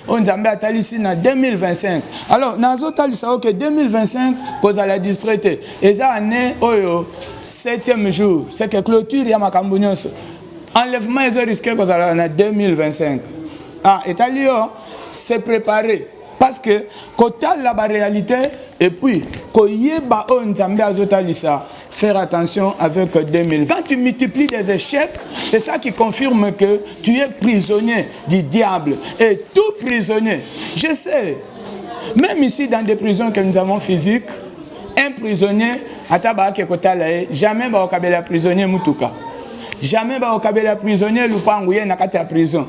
on Zambé atalisi na 2025. Alors, nazo talisa que 2025 cause à la distraité. Et ça année oyo 7e jour, c'est que clôture ya makambo nyonso. Enlèvement ils ont risqué cause à la 2025. Ah, Italien s'est préparé parce que côté la réalité et puis koyeba on Zambé azotalisa. Faire attention avec 2020. Quand tu multiplies des échecs, c'est ça qui confirme que tu es prisonnier du diable. Et tout prisonnier, je sais, même ici dans des prisons que nous avons physiques, un prisonnier, jamais va au la prisonnier Mutuka. Jamais va au la prisonnier Lupangouye Nakata prison.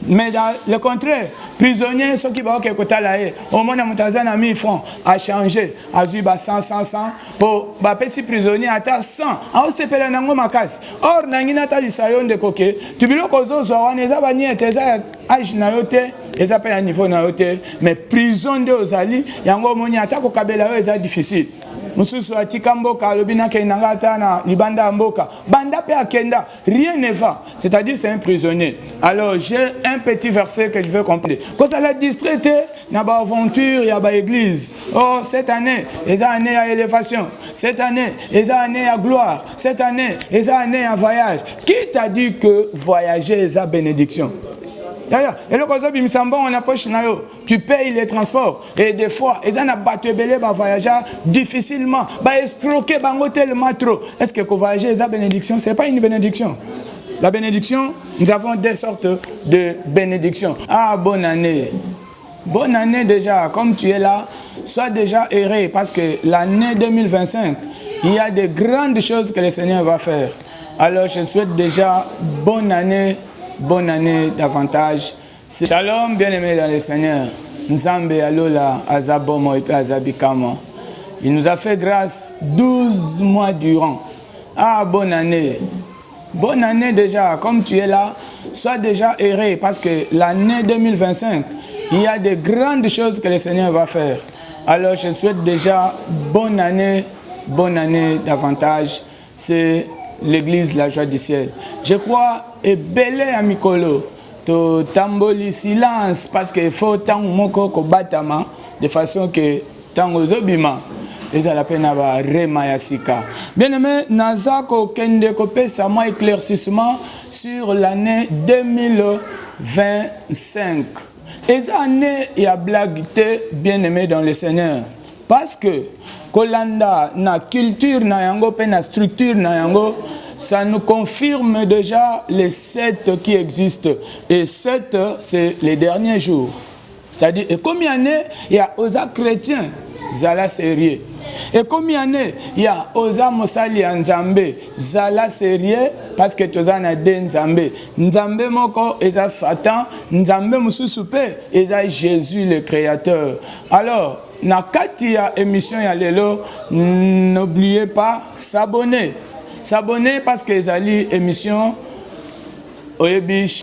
Mais dans le contraire, prisonnier, ceux qui vont au moins à 1000 francs, à changer, à 100, 100, pour si prisonnier à 100. On se fait un makas. Or, Nangina Talisayon de Coquet, tu veux que les autres, les abonnés, tes âges nayote, les appels à niveau nayote, mais prison de Ozali, Yango Moni attaque au Kabela, c'est difficile. Mususu atika mboka lobina ke nangata na libanda mboka banda pe akenda rien ne va, c'est-à-dire c'est un prisonnier. Alors j'ai un petit verset que je veux comprendre. Quand elle a distraité na ba aventure ya ba église. Oh cette année, les années à élévation. Cette année, les années à gloire. Cette année, les années à voyage. Qui t'a dit que voyager est à bénédiction? Et le cause on approche tu payes les transports et des fois ils ont battu belé ba voyager difficilement ba escroquer ba tellement trop. Est-ce que voyager est la bénédiction? C'est pas une bénédiction. La bénédiction, nous avons des sortes de bénédictions. Ah, bonne année. Bonne année déjà, comme tu es là, sois déjà heureux parce que l'année 2025, il y a de grandes choses que le Seigneur va faire. Alors je souhaite déjà bonne année davantage. Shalom, bien-aimés dans le Seigneur. Nzambe alola azabomo et azabikamo. Il nous a fait grâce 12 mois durant. Ah, bonne année. Bonne année déjà, comme tu es là, sois déjà heureux parce que l'année 2025, il y a de grandes choses que le Seigneur va faire. Alors je souhaite déjà bonne année davantage. C'est l'église La Joie du Ciel. Je crois, et belé à Mikolo, to tamboli silence, parce qu'il faut tant moko ko batama, de façon que tant zobima, et à la peine à remayasika. Bien aimé, Nazako Kende Kopé, ça m'a éclaircissement sur l'année 2025. Et cette année, il y a blaguité bien aimé dans le Seigneur. Parce que Kolanda, na culture na yango, pe na structure na yango, ça nous confirme déjà les 7 qui existent. Et 7, c'est les derniers jours. C'est-à-dire, et combien d'années il y a aux chrétiens, Zala sérieux. Et combien d'années il y a aux Mosali Nzambe, Zala sérieux, parce que tu as des Nzambe. Nzambe moko, eza Satan, Nzambe mususupe, eza Jésus le Créateur. Alors, na katia émission ya lelo, n'oubliez pas s'abonner. S'abonner parce que les alliés émission Oyebish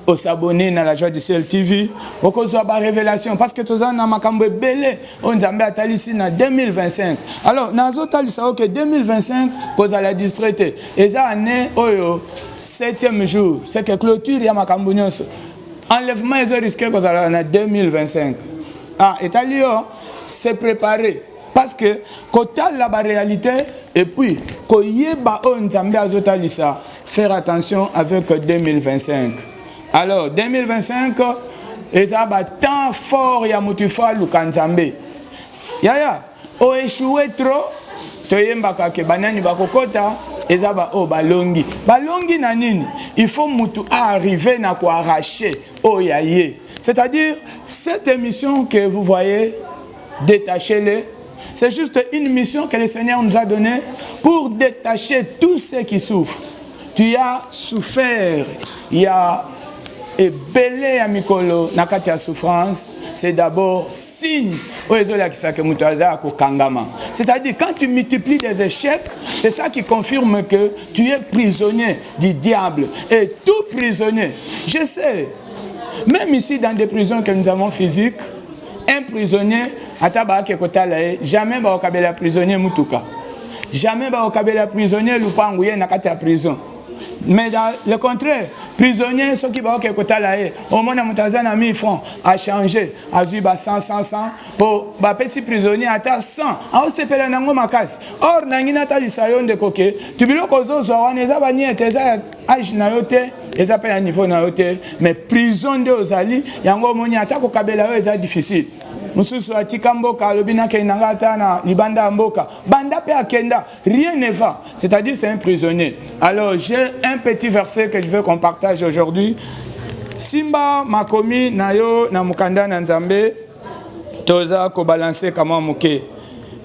au s'abonner dans La Joie du Ciel TV au cause de la révélation parce que tous en a makambo belé on Zambé atalisi na 2025. Alors nazo talisa que 2025 cause à la distraité et ça année oyo 7e jour c'est que clôture ya makambo nyonso. Enlèvement ils ont risqué cause à la 2025. Ah, Italien s'est préparé. Parce que côté la réalité et puis koyeba on Zambé azotalisa faire attention avec 2025. Alors 2025 eza ba temps fort ya mutufa lukanzambe. Yaya o échoué trop toyembaka ke banani bakokota eza ba o balongi. Balongi na nini? Il faut mutu arriver na ko arracher o yaye. C'est-à-dire cette émission que vous voyez détachez-les. C'est juste une mission que le Seigneur nous a donnée pour détacher tous ceux qui souffrent. Tu as souffert, il y a belé à Mikolo, nakati ya souffrance, c'est d'abord signe. C'est-à-dire quand tu multiplies des échecs, c'est ça qui confirme que tu es prisonnier du diable. Et tout prisonnier, je sais, même ici dans des prisons que nous avons physiques, un prisonnier, jamais va au prisonnier Mutuka. Jamais va au prisonnier Lupangouye Nakata prison. Mais dans le contraire, prisonnier, ceux qui vont écouter au moins, on a 1000 francs à changer, à 100, 100, pour si prisonnier à 100. On se paye la ma casse. Or, Nangina Talisayon de coquet, tu veux que les autres, on les a bannis, tes âges nayote, ils appellent à niveau nayote, mais prison de Ozali, yango moni attaque au Kabela, c'est difficile. Mususu atika mboka lobina ke nangata na libanda mboka banda pe akenda rien ne va, c'est-à-dire c'est un prisonnier. Alors j'ai un petit verset que je veux qu'on partage aujourd'hui. Simba makomi nayo na mukanda na nzambe toza ko balancer kama muke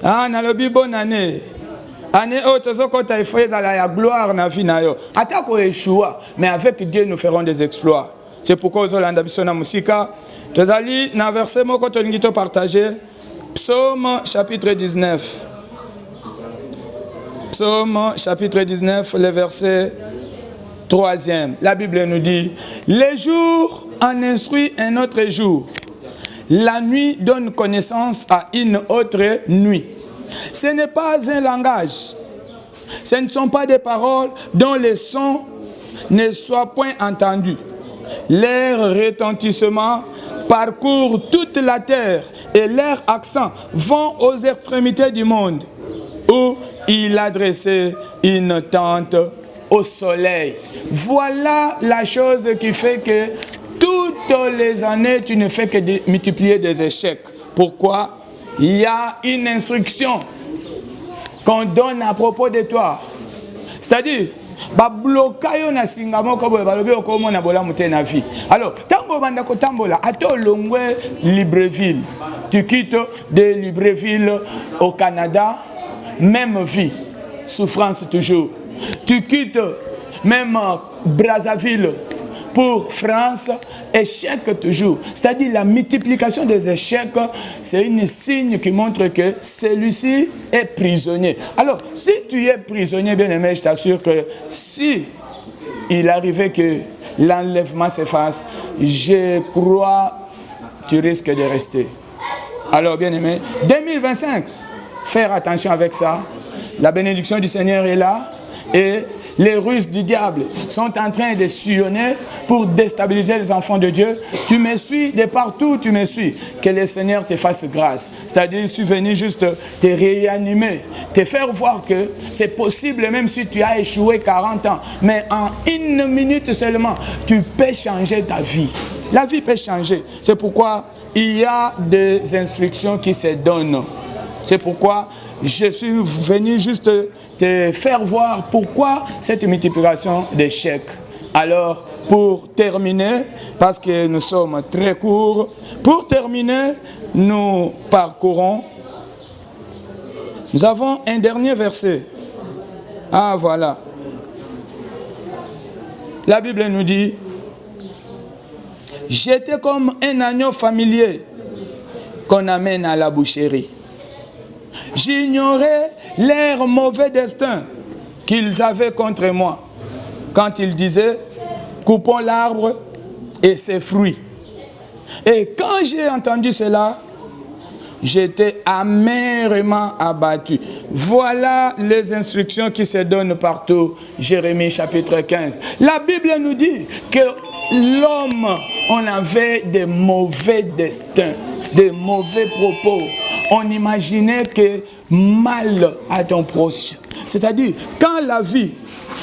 na lobi bonne année tozo kota ifeza la ya gloire na vie nayo ata ko échoua, mais avec Dieu nous ferons des exploits. C'est pourquoi ozolanda biso na musika tozali na verset moko tolingi to partager. Psaume chapitre 19. Psaume chapitre 19, le verset 3e. La Bible nous dit: les jours en instruit un autre jour, la nuit donne connaissance à une autre nuit. Ce n'est pas un langage, ce ne sont pas des paroles dont les sons ne soient point entendus. Leur retentissement parcourt toute la terre et leurs accents vont aux extrémités du monde, où il a dressé une tente au soleil. Voilà la chose qui fait que toutes les années, tu ne fais que multiplier des échecs. Pourquoi? Il y a une instruction qu'on donne à propos de toi. C'est-à-dire, blocayo na singamo ko balobi okomo na bola mute na vie. Alors, tango banda ko tambola ato longwe Libreville. Tu quittes de Libreville au Canada, même vie, souffrance toujours. Tu quittes même Brazzaville pour France, échec toujours. C'est-à-dire la multiplication des échecs, c'est un signe qui montre que celui-ci est prisonnier. Alors, si tu es prisonnier, bien aimé, je t'assure que si il arrivait que l'enlèvement se fasse, je crois tu risques de rester. Alors, bien aimé, 2025, faire attention avec ça. La bénédiction du Seigneur est là et les ruses du diable sont en train de sillonner pour déstabiliser les enfants de Dieu. Tu me suis de partout, tu me suis. Que le Seigneur te fasse grâce. C'est-à-dire, je suis venu juste te réanimer, te faire voir que c'est possible même si tu as échoué 40 ans. Mais en une minute seulement, tu peux changer ta vie. La vie peut changer. C'est pourquoi il y a des instructions qui se donnent. C'est pourquoi je suis venu juste te faire voir pourquoi cette multiplication d'échecs. Alors, pour terminer, parce que nous sommes très courts, pour terminer, nous parcourons. Nous avons un dernier verset. Ah, voilà. La Bible nous dit: j'étais comme un agneau familier qu'on amène à la boucherie. J'ignorais leur mauvais destin qu'ils avaient contre moi quand ils disaient: coupons l'arbre et ses fruits. Et quand j'ai entendu cela, j'étais amèrement abattu. Voilà les instructions qui se donnent partout. Jérémie chapitre 15. La Bible nous dit que l'homme, on avait des mauvais destins, des mauvais propos. On imaginait que mal à ton proche. C'est-à-dire, quand la vie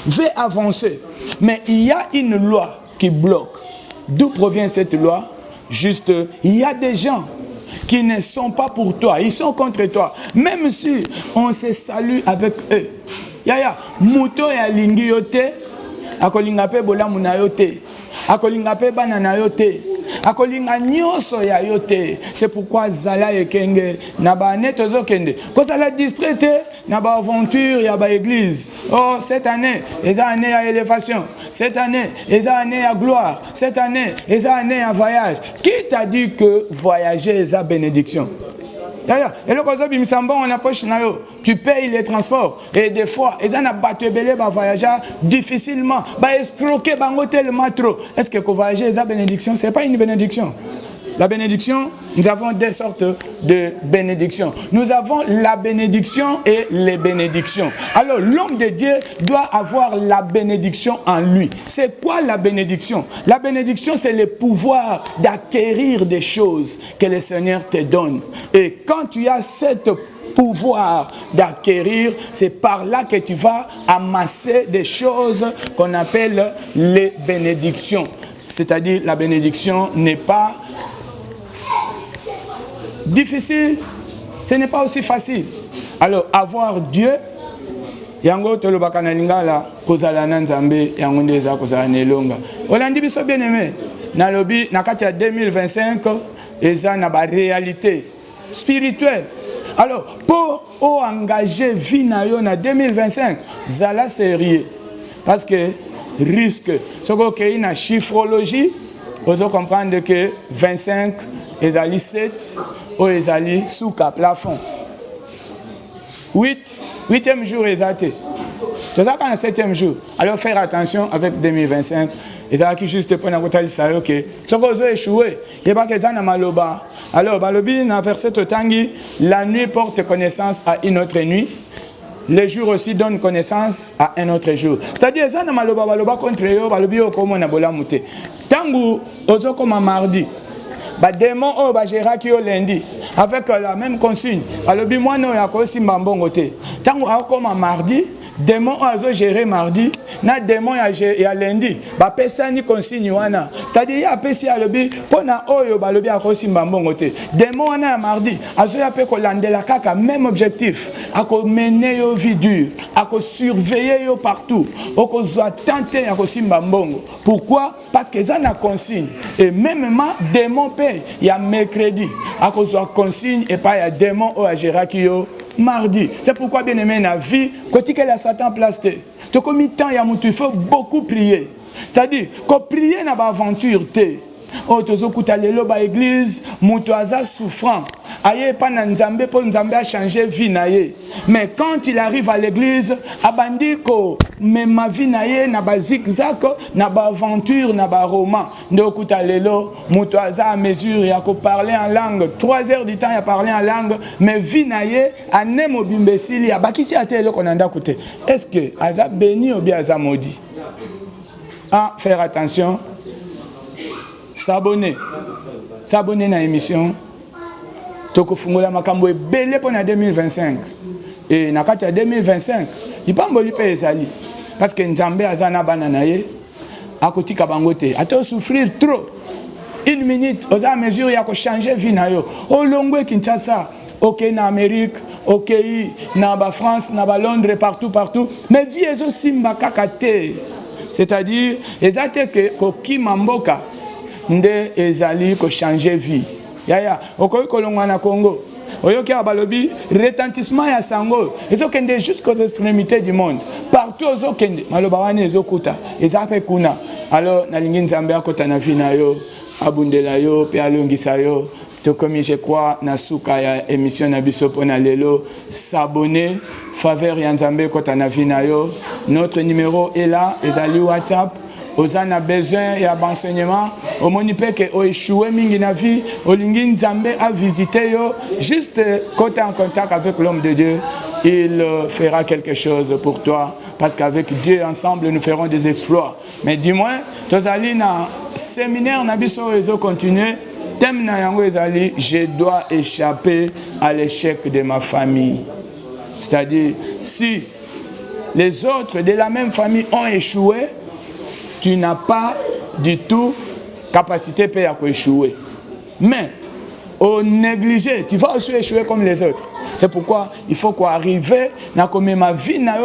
veut avancer, mais il y a une loi qui bloque. D'où provient cette loi? Juste, il y a des gens qui ne sont pas pour toi, ils sont contre toi. Même si on se salue avec eux. Yaya, muto ya lingi yote, akolinga pe bola muna yote, akolinga pe banana yote. Akolinga nyoso ya yote. C'est pourquoi Zala et Kenge naba netozo kende. Quand elle a distraité, naba aventure ya ba église. Oh, cette année, les années à élévation. Cette année, les années à gloire. Cette année, les années à voyage. Qui t'a dit que voyager est à bénédiction? Et le cause du Missambo, on approche tu payes les transports. Et des fois, ils ont battu belé, voyager difficilement. Escroquer, tellement trop. Est-ce que voyager est la bénédiction? Ce n'est pas une bénédiction. La bénédiction, Nous avons deux sortes de bénédictions. Nous avons la bénédiction et les bénédictions. Alors, l'homme de Dieu doit avoir la bénédiction en lui. C'est quoi la bénédiction? La bénédiction, c'est le pouvoir d'acquérir des choses que le Seigneur te donne. Et quand tu as cette pouvoir d'acquérir, c'est par là que tu vas amasser des choses qu'on appelle les bénédictions. C'est-à-dire, la bénédiction n'est pas difficile, ce n'est pas aussi facile. Alors, avoir Dieu, yango tolobaka na lingala kozala na nzambe yango ndeza kozala na elonga. Olandi biso bien aimé, na lobi na kati ya 2025 eza na ba réalité spirituelle. Alors, pour engager vie na yo na 2025, zala sérieux. Parce que risque, ce qu'il y a une chiffrologie, vous allez comprendre que 25 ezali 7 ou ezali sous cap plafond. 8e jour ezate. Tout ça quand le 7e jour. Alors faire attention avec 2025. Ezali juste pour na kotali sa yo que ce que vous échoué, il y a pas que ça na maloba. Alors balobi na verset totangi, la nuit porte connaissance à une autre nuit. Le jour aussi donne connaissance à un autre jour. C'est-à-dire ça na maloba baloba contre yo balobi yo komo na bola muté. Tangu ozo comme mardi. Ba démon o ba géraki au lundi avec la même consigne. Balobi moi no ya ko simba mbongo te. Tangu a comme mardi, démon ozo gérer mardi, na démon ya lundi. Ba pesa ni consigne wana. C'est-à-dire ya pesi alobi pona oyo balobi a ko simba mbongo te. Démon wana mardi, azo ya pe ko landela kaka même objectif, a ko mener yo vie dure, a ko surveiller yo partout, o ko zo tenter ya ko simba mbongo. Pourquoi? Parce que ça na consigne. Et même démon paye ya mercredi, a ko zo consigne et pas ya démon o a géraki yo mardi. C'est pourquoi, bien aimé, dans la vie, quand tu as Satan place, tu as commis temps, il faut beaucoup prier. C'est-à-dire, quand prier n'a pas aventure, oh, tu as l'élo ba église, mutuaza souffrant. Aye pas na nzambe pour nzambe a changer vie naye. Mais quand il arrive à l'église, abandiko, mais ma vie naye na ba zigzag, na ba aventure, na ba roman. Donc tu as l'élo, mutuaza à mesure, il y a qu'à parler en langue. 3 heures du temps, il y a parlé en langue. Mais vie naye, a nemo bimbécile, il y a ba qui s'y a télé qu'on a côté. Est-ce que aza béni ou bien aza maudit? Ah, faire attention. S'abonner à l'émission. Toko fungola makambo ebele pour 2025. Et na kati ya 2025, il pas mboli pe ezali parce que nzambe azana banana ye akotika bangote. Ato souffrir trop. 1 minute, aux à mesure ya ko changer vie na yo. O longwe Kinshasa, OK na Amérique, OK na ba France, na ba Londres partout. Mais vie ezo simba kakate. C'est-à-dire ezate que koki mamboka nde ezali ko changer vie. Yaya, okoyi kolongwa na Congo. Oyoki abalobi retentissement ya sango. Ezokende jusqu'aux extrémités du monde. Partout ozokende maloba wana ezokuta. Ezape kuna. Alors nalingi nzambe akota na vie na yo, abundela yo pe alongisa yo. To comme je crois na suka ya émission na biso pona lelo, s'abonner faveur ya nzambe kota na vie na yo. Notre numéro est là, ezali WhatsApp. Ozana a besoin et d'enseignement. Au monipe que o échoué mingi na vie, o lingi nzambe a visité yo, juste côté en contact avec l'homme de Dieu, il fera quelque chose pour toi. Parce qu'avec Dieu ensemble nous ferons des exploits. Mais dis-moi, tozali na séminaire na biso ezo continuer. Thème na yango ezali, je dois échapper à l'échec de ma famille. C'est-à-dire, si les autres de la même famille ont échoué, tu n'as pas du tout capacité à échouer. Mais au négligé, tu vas aussi échouer comme les autres. C'est pourquoi il faut qu'arriver à ma vie, na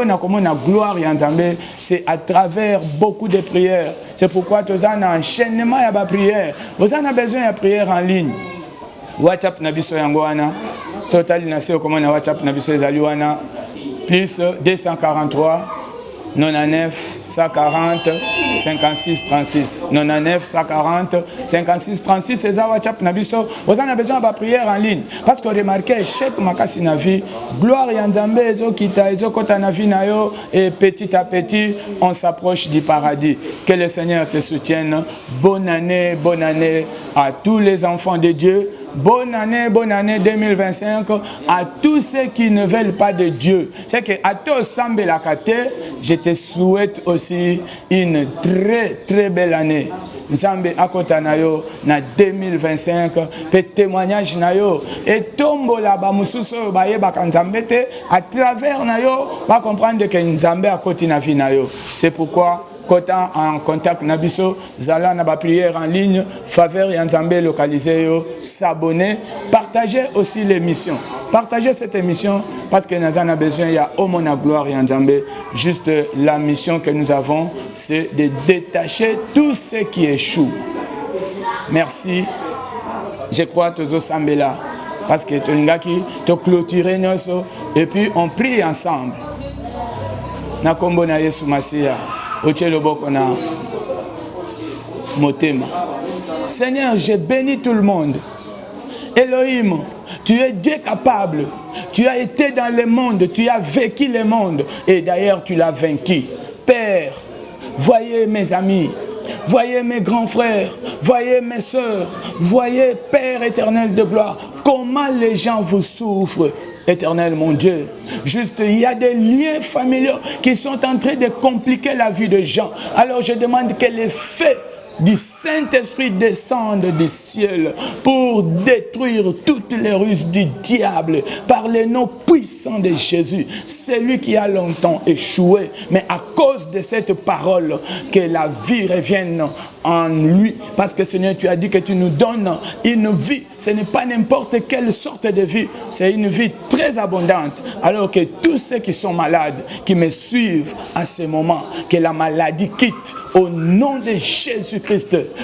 gloire et Nzambe, c'est à travers beaucoup de prières. C'est pourquoi tu as un enchaînement à la prière. Vous avez besoin de prière en ligne. WhatsApp nabiso yangoana. Sotali naseo comment na WhatsApp nabiso ezaliwana. Plus 243 99 140 56 36 99 140 56 36 c'est ça WhatsApp nabiso. Vous avez besoin de prière en ligne parce que remarquez chaque makasi na vie gloire ya Nzambe ezokita ezokota na vie na yo et petit à petit on s'approche du paradis. Que le Seigneur te soutienne. Bonne année à tous les enfants de Dieu. bonne année 2025 à tous ceux qui ne veulent pas de Dieu. C'est que à tous Sambe la Kate, je te souhaite aussi une très très belle année. Nzambe akota na yo na 2025 pe témoignage na yo et tombola ba mususu ba yeba kanzambe te à travers na yo ba comprendre que Nzambe akoti na vie na yo. C'est pourquoi Kotan en contact nabiso zala na ba prière en ligne faveur et Nzambe localisé yo, s'abonner, partager aussi l'émission. Partagez cette émission parce que nous avons besoin, il y a au monde à gloire et Nzambe. Juste la mission que nous avons, c'est de détacher tout ce qui échoue. Merci. Je crois que tous ensemble là parce que tu n'as qu'à clôturer nous et puis on prie ensemble. Na kombo na Yesu Masia. Seigneur, je bénis tout le monde. Elohim, tu es Dieu capable. Tu as été dans le monde, tu as vécu le monde. Et d'ailleurs, tu l'as vaincu. Père, voyez mes amis, voyez mes grands frères, voyez mes soeurs, voyez Père éternel de gloire, comment les gens vous souffrent. Éternel, mon Dieu, juste il y a des liens familiaux qui sont en train de compliquer la vie des gens. Alors je demande que les faits du Saint-Esprit descendent du ciel pour détruire toutes les ruses du diable par le nom puissant de Jésus. C'est lui qui a longtemps échoué, mais à cause de cette parole, que la vie revienne en lui. Parce que Seigneur, tu as dit que tu nous donnes une vie. Ce n'est pas n'importe quelle sorte de vie, c'est une vie très abondante. Alors que tous ceux qui sont malades, qui me suivent à ce moment, que la maladie quitte au nom de Jésus-Christ.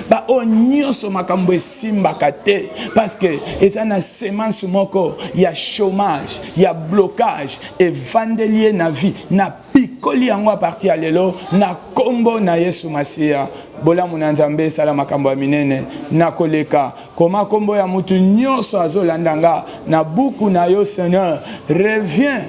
Bah, on nyonso makambo simbakate parce que eza na semence moko, il y a chômage, il y a blocage et vandelier na vie na pikoli yango à partir lelo na kombo na Yesu Masia. Bola muna Nzambe sala makambo minene na koleka koma kombo ya mutu nyonso azolandanga na buku na yo Seigneur. Reviens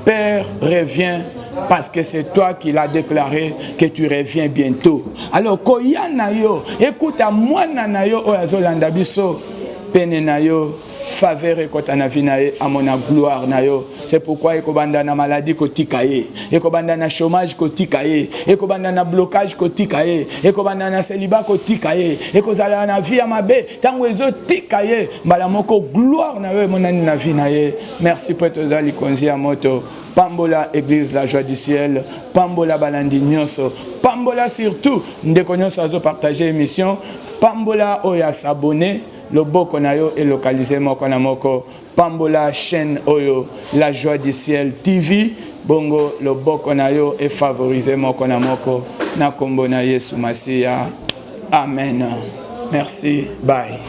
Père, reviens. Parce que c'est toi qui l'as déclaré que tu reviens bientôt. Alors, koya na yo, écoute à moi na yo oazolanda biso pene na yo faveur ekota na vie na ye à mon gloire na yo. C'est pourquoi ekobanda na maladie kotika ye, ekobanda na chômage kotika ye, ekobanda na blocage kotika ye, ekobanda na célibat kotika ye, ekozala na vie ya mabe tango ezo tika ye mbala moko gloire na yo monani na vie na ye. Merci pour tous ali konzi ya moto. Pambola Église La Joie du Ciel, Pambola Balandi Nyonso, Pambola surtout, ndeko nyonso azo partager émission, Pambola oya s'abonner, le boko na yo est localisé moko na moko, Pambola chaîne oyo, La Joie du Ciel TV, bongo le boko na yo est favorisé moko na moko, na kombo na Yesu Masia. Amen. Merci. Bye.